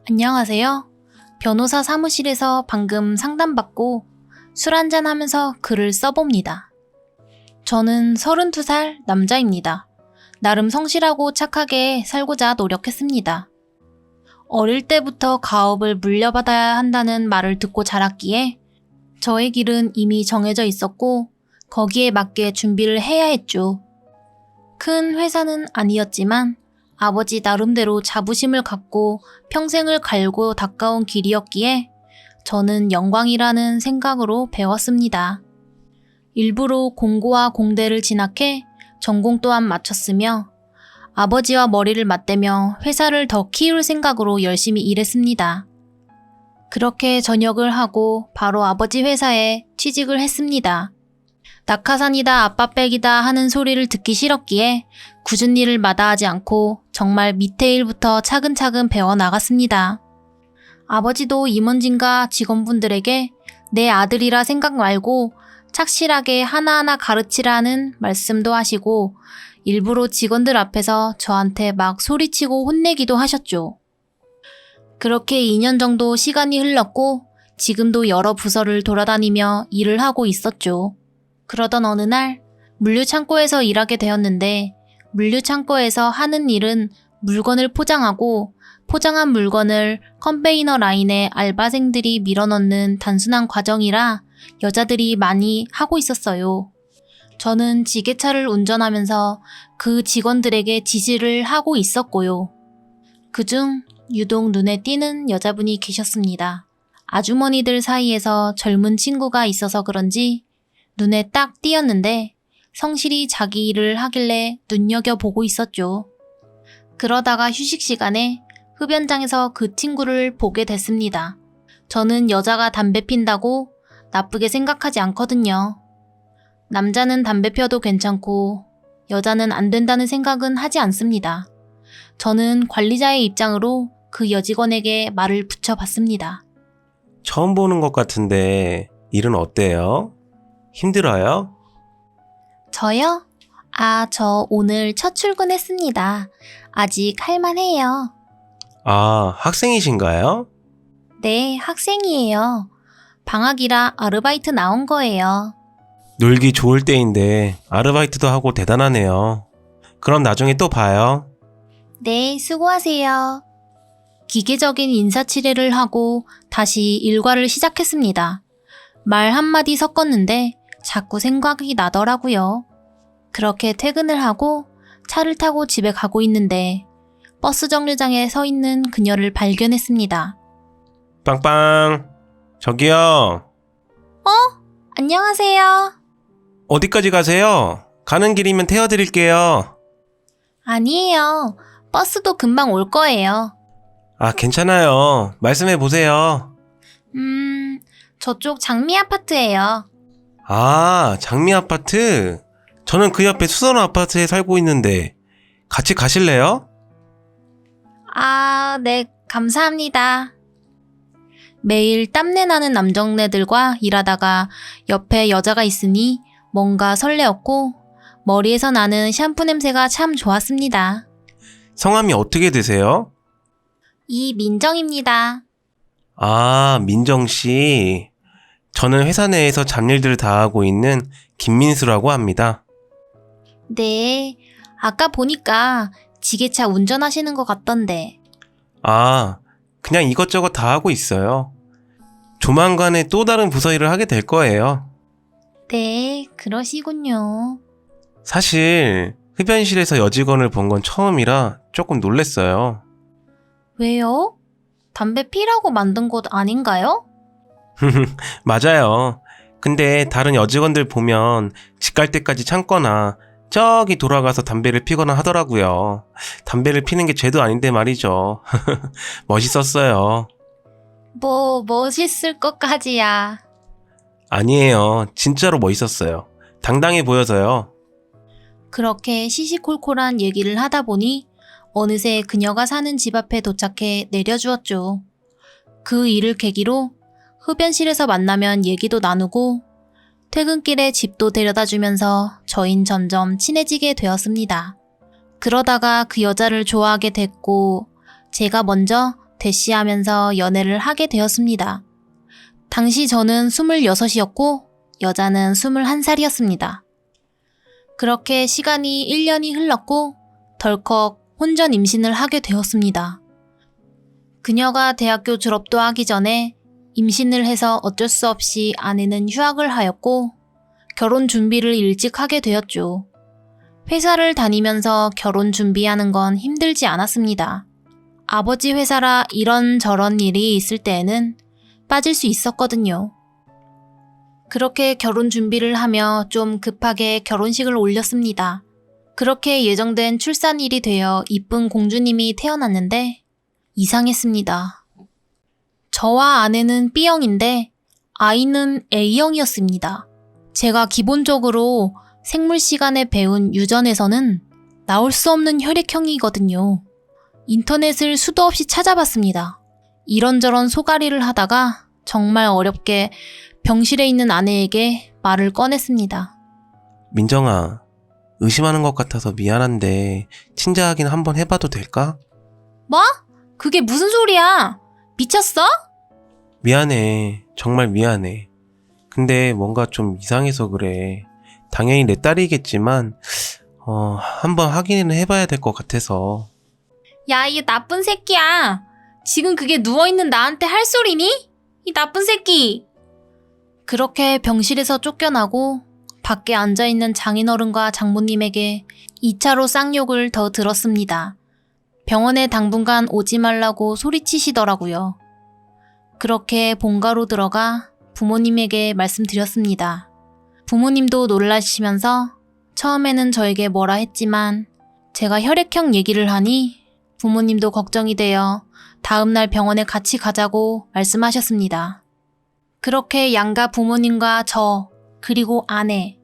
안녕하세요. 변호사 사무실에서 방금 상담받고 술 한잔 하면서 글을 써봅니다. 저는 32살 남자입니다. 나름 성실하고 착하게 살고자 노력했습니다. 어릴 때부터 가업을 물려받아야 한다는 말을 듣고 자랐기에 저의 길은 이미 정해져 있었고 거기에 맞게 준비를 해야 했죠. 큰 회사는 아니었지만 아버지 나름대로 자부심을 갖고 평생을 갈고 닦아온 길이었기에 저는 영광이라는 생각으로 배웠습니다. 일부러 공고와 공대를 진학해 전공 또한 마쳤으며 아버지와 머리를 맞대며 회사를 더 키울 생각으로 열심히 일했습니다. 그렇게 전역을 하고 바로 아버지 회사에 취직을 했습니다. 낙하산이다 아빠백이다 하는 소리를 듣기 싫었기에 굳은 일을 마다하지 않고 정말 밑에 일부터 차근차근 배워나갔습니다. 아버지도 임원진과 직원분들에게 내 아들이라 생각 말고 착실하게 하나하나 가르치라는 말씀도 하시고 일부러 직원들 앞에서 저한테 막 소리치고 혼내기도 하셨죠. 그렇게 2년 정도 시간이 흘렀고 지금도 여러 부서를 돌아다니며 일을 하고 있었죠. 그러던 어느 날 물류창고에서 일하게 되었는데 물류창고에서 하는 일은 물건을 포장하고 포장한 물건을 컨베이너 라인에 알바생들이 밀어넣는 단순한 과정이라 여자들이 많이 하고 있었어요. 저는 지게차를 운전하면서 그 직원들에게 지시를 하고 있었고요. 그중 유독 눈에 띄는 여자분이 계셨습니다. 아주머니들 사이에서 젊은 친구가 있어서 그런지 눈에 딱 띄었는데 성실히 자기 일을 하길래 눈여겨보고 있었죠. 그러다가 휴식 시간에 흡연장에서 그 친구를 보게 됐습니다. 저는 여자가 담배 핀다고 나쁘게 생각하지 않거든요. 남자는 담배 펴도 괜찮고 여자는 안 된다는 생각은 하지 않습니다. 저는 관리자의 입장으로 그 여직원에게 말을 붙여봤습니다. 처음 보는 것 같은데 일은 어때요? 힘들어요? 저요? 저 오늘 첫 출근했습니다. 아직 할만해요. 아, 학생이신가요? 네, 학생이에요. 방학이라 아르바이트 나온 거예요. 놀기 좋을 때인데 아르바이트도 하고 대단하네요. 그럼 나중에 또 봐요. 네, 수고하세요. 기계적인 인사치레를 하고 다시 일과를 시작했습니다. 말 한마디 섞었는데 자꾸 생각이 나더라고요. 그렇게 퇴근을 하고 차를 타고 집에 가고 있는데 버스 정류장에 서 있는 그녀를 발견했습니다. 빵빵. 저기요. 안녕하세요. 어디까지 가세요? 가는 길이면 태워드릴게요. 아니에요. 버스도 금방 올 거예요. 아, 괜찮아요. 말씀해 보세요. 저쪽 장미 아파트예요. 아, 장미 아파트? 저는 그 옆에 수선호 아파트에 살고 있는데 같이 가실래요? 네, 감사합니다. 매일 땀내 나는 남정네들과 일하다가 옆에 여자가 있으니 뭔가 설레었고 머리에서 나는 샴푸 냄새가 참 좋았습니다. 성함이 어떻게 되세요? 이민정입니다. 아, 민정씨. 저는 회사 내에서 잡일들을 다 하고 있는 김민수라고 합니다. 네, 아까 보니까 지게차 운전하시는 것 같던데. 아, 그냥 이것저것 다 하고 있어요. 조만간에 또 다른 부서 일을 하게 될 거예요. 네, 그러시군요. 사실 흡연실에서 여직원을 본 건 처음이라 조금 놀랬어요. 왜요? 담배 피라고 만든 곳 아닌가요? 맞아요. 근데 다른 여직원들 보면 집 갈 때까지 참거나 저기 돌아가서 담배를 피거나 하더라고요. 담배를 피는 게 죄도 아닌데 말이죠. 멋있었어요. 멋있을 것까지야. 아니에요. 진짜로 멋있었어요. 당당해 보여서요. 그렇게 시시콜콜한 얘기를 하다 보니 어느새 그녀가 사는 집 앞에 도착해 내려주었죠. 그 일을 계기로 흡연실에서 만나면 얘기도 나누고 퇴근길에 집도 데려다 주면서 저흰 점점 친해지게 되었습니다. 그러다가 그 여자를 좋아하게 됐고 제가 먼저 대시하면서 연애를 하게 되었습니다. 당시 저는 26이었고 여자는 21살이었습니다. 그렇게 시간이 1년이 흘렀고 덜컥 혼전 임신을 하게 되었습니다. 그녀가 대학교 졸업도 하기 전에 임신을 해서 어쩔 수 없이 아내는 휴학을 하였고 결혼 준비를 일찍 하게 되었죠. 회사를 다니면서 결혼 준비하는 건 힘들지 않았습니다. 아버지 회사라 이런저런 일이 있을 때에는 빠질 수 있었거든요. 그렇게 결혼 준비를 하며 좀 급하게 결혼식을 올렸습니다. 그렇게 예정된 출산일이 되어 이쁜 공주님이 태어났는데 이상했습니다. 저와 아내는 B형인데 아이는 A형이었습니다. 제가 기본적으로 생물 시간에 배운 유전에서는 나올 수 없는 혈액형이거든요. 인터넷을 수도 없이 찾아봤습니다. 이런저런 소가리를 하다가 정말 어렵게 병실에 있는 아내에게 말을 꺼냈습니다. 민정아, 의심하는 것 같아서 미안한데 친자 확인 한번 해봐도 될까? 뭐? 그게 무슨 소리야? 미쳤어? 미안해. 정말 미안해. 근데 뭔가 좀 이상해서 그래. 당연히 내 딸이겠지만 한번 확인은 해봐야 될 것 같아서. 야, 이 나쁜 새끼야. 지금 그게 누워있는 나한테 할 소리니? 이 나쁜 새끼. 그렇게 병실에서 쫓겨나고 밖에 앉아있는 장인어른과 장모님에게 2차로 쌍욕을 더 들었습니다. 병원에 당분간 오지 말라고 소리치시더라고요. 그렇게 본가로 들어가 부모님에게 말씀드렸습니다. 부모님도 놀라시면서 처음에는 저에게 뭐라 했지만 제가 혈액형 얘기를 하니 부모님도 걱정이 되어 다음날 병원에 같이 가자고 말씀하셨습니다. 그렇게 양가 부모님과 저, 그리고 아내,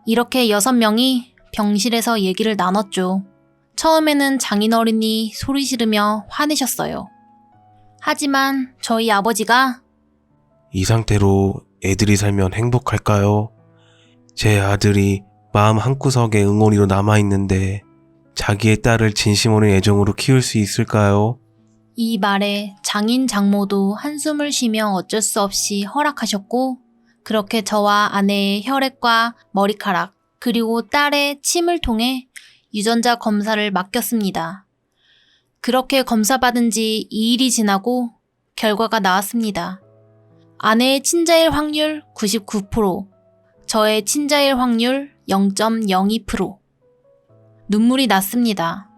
이렇게 6명이 병실에서 얘기를 나눴죠. 처음에는 장인어른이 소리 지르며 화내셨어요. 하지만 저희 아버지가 이 상태로 애들이 살면 행복할까요? 제 아들이 마음 한구석에 응원이로 남아있는데 자기의 딸을 진심 어린 애정으로 키울 수 있을까요? 이 말에 장인 장모도 한숨을 쉬며 어쩔 수 없이 허락하셨고 그렇게 저와 아내의 혈액과 머리카락 그리고 딸의 침을 통해 유전자 검사를 맡겼습니다. 그렇게 검사받은 지 2일이 지나고 결과가 나왔습니다. 아내의 친자일 확률 99%, 저의 친자일 확률 0.02%. 눈물이 났습니다.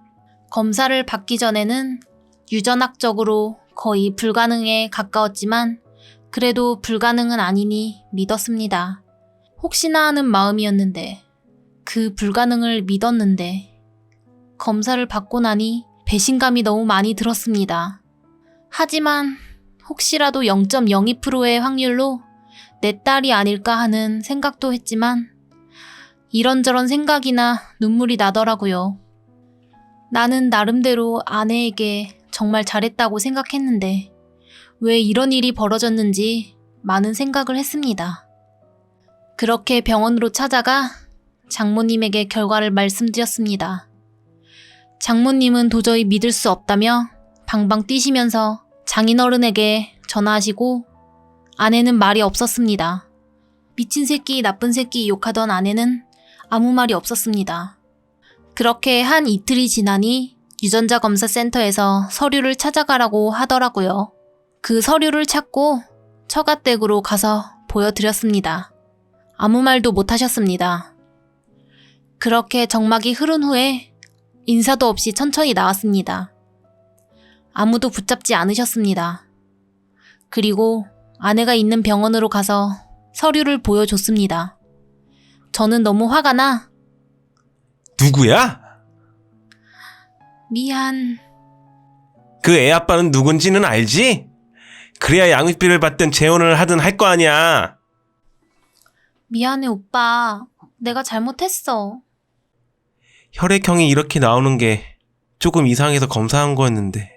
검사를 받기 전에는 유전학적으로 거의 불가능에 가까웠지만 그래도 불가능은 아니니 믿었습니다. 혹시나 하는 마음이었는데 그 불가능을 믿었는데 검사를 받고 나니 배신감이 너무 많이 들었습니다. 하지만 혹시라도 0.02%의 확률로 내 딸이 아닐까 하는 생각도 했지만 이런저런 생각이나 눈물이 나더라고요. 나는 나름대로 아내에게 정말 잘했다고 생각했는데 왜 이런 일이 벌어졌는지 많은 생각을 했습니다. 그렇게 병원으로 찾아가 장모님에게 결과를 말씀드렸습니다. 장모님은 도저히 믿을 수 없다며 방방 뛰시면서 장인어른에게 전화하시고 아내는 말이 없었습니다. 미친 새끼, 나쁜 새끼 욕하던 아내는 아무 말이 없었습니다. 그렇게 한 이틀이 지나니 유전자 검사 센터에서 서류를 찾아가라고 하더라고요. 그 서류를 찾고 처가댁으로 가서 보여드렸습니다. 아무 말도 못 하셨습니다. 그렇게 정막이 흐른 후에 인사도 없이 천천히 나왔습니다. 아무도 붙잡지 않으셨습니다. 그리고 아내가 있는 병원으로 가서 서류를 보여줬습니다. 저는 너무 화가 나 누구야? 미안. 그 애 아빠는 누군지는 알지? 그래야 양육비를 받든 재혼을 하든 할 거 아니야. 미안해 오빠. 내가 잘못했어. 혈액형이 이렇게 나오는 게 조금 이상해서 검사한 거였는데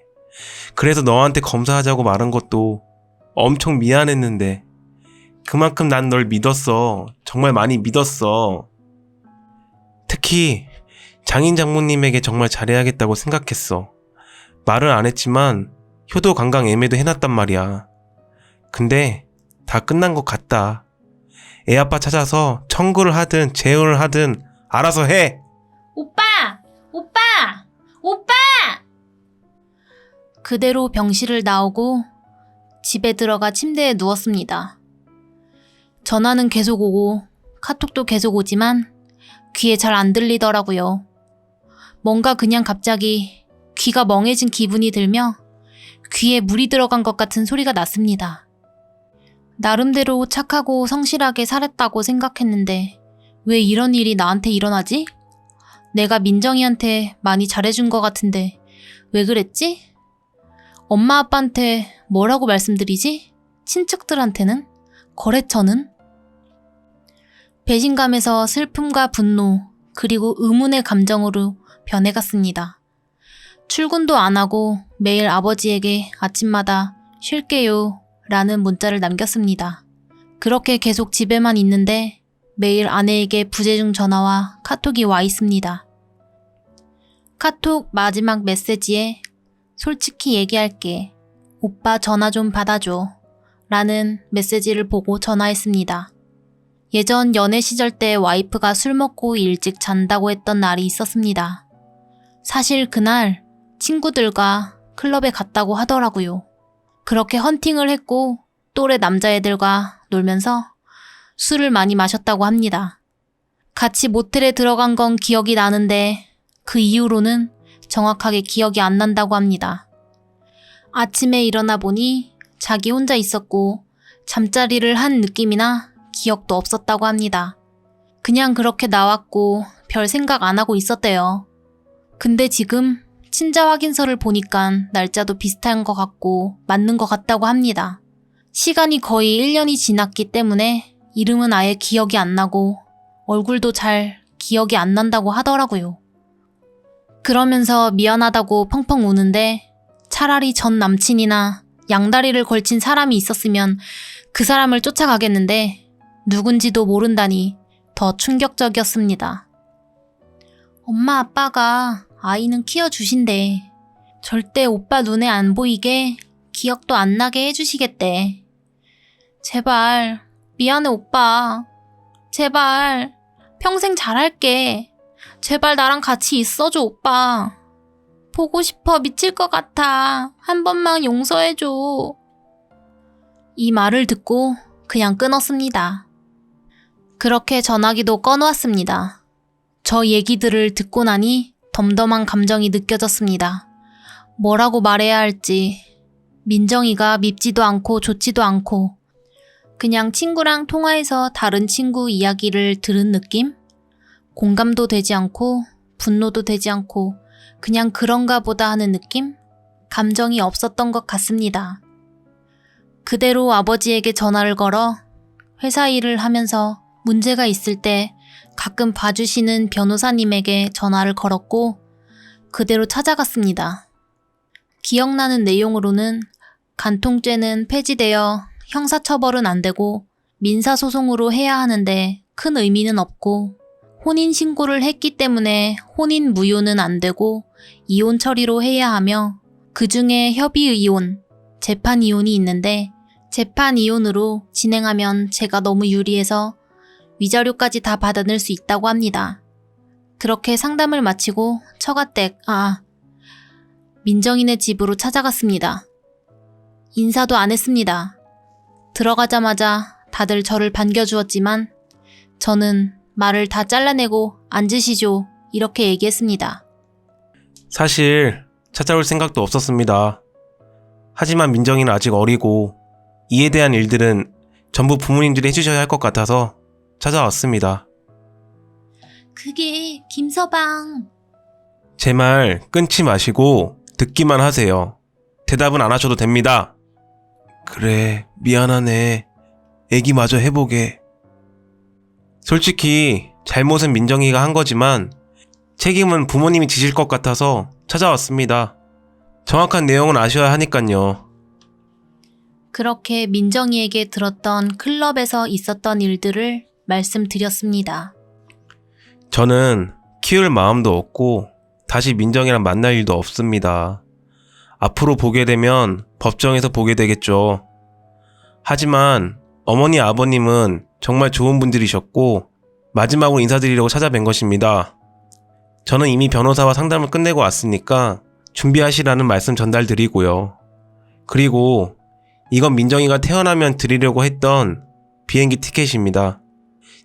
그래서 너한테 검사하자고 말한 것도 엄청 미안했는데 그만큼 난 널 믿었어. 정말 많이 믿었어. 특히 장인 장모님에게 정말 잘해야겠다고 생각했어. 말을 안 했지만 효도 관광 예매도 해놨단 말이야. 근데 다 끝난 것 같다. 애 아빠 찾아서 청구를 하든 재혼을 하든 알아서 해. 오빠! 오빠! 오빠! 그대로 병실을 나오고 집에 들어가 침대에 누웠습니다. 전화는 계속 오고 카톡도 계속 오지만 귀에 잘 안 들리더라고요. 뭔가 그냥 갑자기 귀가 멍해진 기분이 들며 귀에 물이 들어간 것 같은 소리가 났습니다. 나름대로 착하고 성실하게 살았다고 생각했는데 왜 이런 일이 나한테 일어나지? 내가 민정이한테 많이 잘해준 것 같은데 왜 그랬지? 엄마 아빠한테 뭐라고 말씀드리지? 친척들한테는? 거래처는? 배신감에서 슬픔과 분노 그리고 의문의 감정으로 변해갔습니다. 출근도 안 하고 매일 아버지에게 아침마다 쉴게요 라는 문자를 남겼습니다. 그렇게 계속 집에만 있는데 매일 아내에게 부재중 전화와 카톡이 와 있습니다. 카톡 마지막 메시지에 솔직히 얘기할게. 오빠 전화 좀 받아줘. 라는 메시지를 보고 전화했습니다. 예전 연애 시절 때 와이프가 술 먹고 일찍 잔다고 했던 날이 있었습니다. 사실 그날 친구들과 클럽에 갔다고 하더라고요. 그렇게 헌팅을 했고 또래 남자애들과 놀면서 술을 많이 마셨다고 합니다. 같이 모텔에 들어간 건 기억이 나는데 그 이후로는 정확하게 기억이 안 난다고 합니다. 아침에 일어나 보니 자기 혼자 있었고 잠자리를 한 느낌이나 기억도 없었다고 합니다. 그냥 그렇게 나왔고 별 생각 안 하고 있었대요. 근데 지금 친자 확인서를 보니까 날짜도 비슷한 것 같고 맞는 것 같다고 합니다. 시간이 거의 1년이 지났기 때문에 이름은 아예 기억이 안 나고 얼굴도 잘 기억이 안 난다고 하더라고요. 그러면서 미안하다고 펑펑 우는데 차라리 전 남친이나 양다리를 걸친 사람이 있었으면 그 사람을 쫓아가겠는데 누군지도 모른다니 더 충격적이었습니다. 엄마 아빠가 아이는 키워주신대. 절대 오빠 눈에 안 보이게 기억도 안 나게 해주시겠대. 제발 미안해 오빠. 제발 평생 잘할게. 제발 나랑 같이 있어줘 오빠. 보고 싶어 미칠 것 같아. 한 번만 용서해줘. 이 말을 듣고 그냥 끊었습니다. 그렇게 전화기도 꺼놓았습니다. 저 얘기들을 듣고 나니 덤덤한 감정이 느껴졌습니다. 뭐라고 말해야 할지. 민정이가 밉지도 않고 좋지도 않고 그냥 친구랑 통화해서 다른 친구 이야기를 들은 느낌? 공감도 되지 않고 분노도 되지 않고 그냥 그런가 보다 하는 느낌? 감정이 없었던 것 같습니다. 그대로 아버지에게 전화를 걸어 회사 일을 하면서 문제가 있을 때 가끔 봐주시는 변호사님에게 전화를 걸었고 그대로 찾아갔습니다. 기억나는 내용으로는 간통죄는 폐지되어 형사처벌은 안 되고 민사소송으로 해야 하는데 큰 의미는 없고 혼인신고를 했기 때문에 혼인 무효는 안 되고 이혼 처리로 해야 하며 그 중에 협의이혼, 재판이혼이 있는데 재판이혼으로 진행하면 제가 너무 유리해서 위자료까지 다 받아낼 수 있다고 합니다. 그렇게 상담을 마치고 처가댁, 민정이네 집으로 찾아갔습니다. 인사도 안 했습니다. 들어가자마자 다들 저를 반겨주었지만 저는 말을 다 잘라내고 앉으시죠 이렇게 얘기했습니다. 사실 찾아올 생각도 없었습니다. 하지만 민정이는 아직 어리고 이에 대한 일들은 전부 부모님들이 해주셔야 할 것 같아서 찾아왔습니다. 그게 김서방. 제 말 끊지 마시고 듣기만 하세요. 대답은 안 하셔도 됩니다. 그래, 미안하네. 애기 마저 해보게. 솔직히 잘못은 민정이가 한 거지만 책임은 부모님이 지실 것 같아서 찾아왔습니다. 정확한 내용은 아셔야 하니깐요. 그렇게 민정이에게 들었던 클럽에서 있었던 일들을 말씀드렸습니다. 저는 키울 마음도 없고 다시 민정이랑 만날 일도 없습니다. 앞으로 보게 되면 법정에서 보게 되겠죠. 하지만 어머니 아버님은 정말 좋은 분들이셨고 마지막으로 인사드리려고 찾아뵌 것입니다. 저는 이미 변호사와 상담을 끝내고 왔으니까 준비하시라는 말씀 전달드리고요. 그리고 이건 민정이가 태어나면 드리려고 했던 비행기 티켓입니다.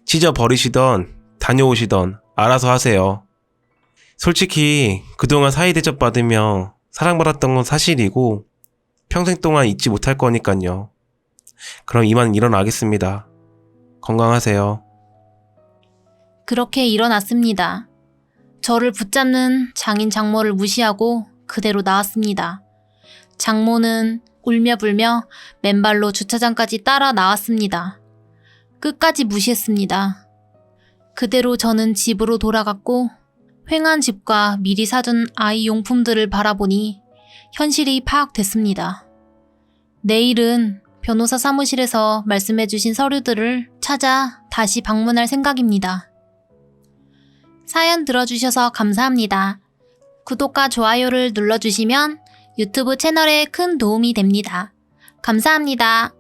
찢어버리시던 다녀오시던 알아서 하세요. 솔직히 그동안 사이 대접 받으며 사랑받았던 건 사실이고 평생 동안 잊지 못할 거니까요. 그럼 이만 일어나겠습니다. 건강하세요. 그렇게 일어났습니다. 저를 붙잡는 장인 장모를 무시하고 그대로 나왔습니다. 장모는 울며 불며 맨발로 주차장까지 따라 나왔습니다. 끝까지 무시했습니다. 그대로 저는 집으로 돌아갔고 횡한 집과 미리 사둔 아이 용품들을 바라보니 현실이 파악됐습니다. 내일은 변호사 사무실에서 말씀해주신 서류들을 찾아 다시 방문할 생각입니다. 사연 들어주셔서 감사합니다. 구독과 좋아요를 눌러주시면 유튜브 채널에 큰 도움이 됩니다. 감사합니다.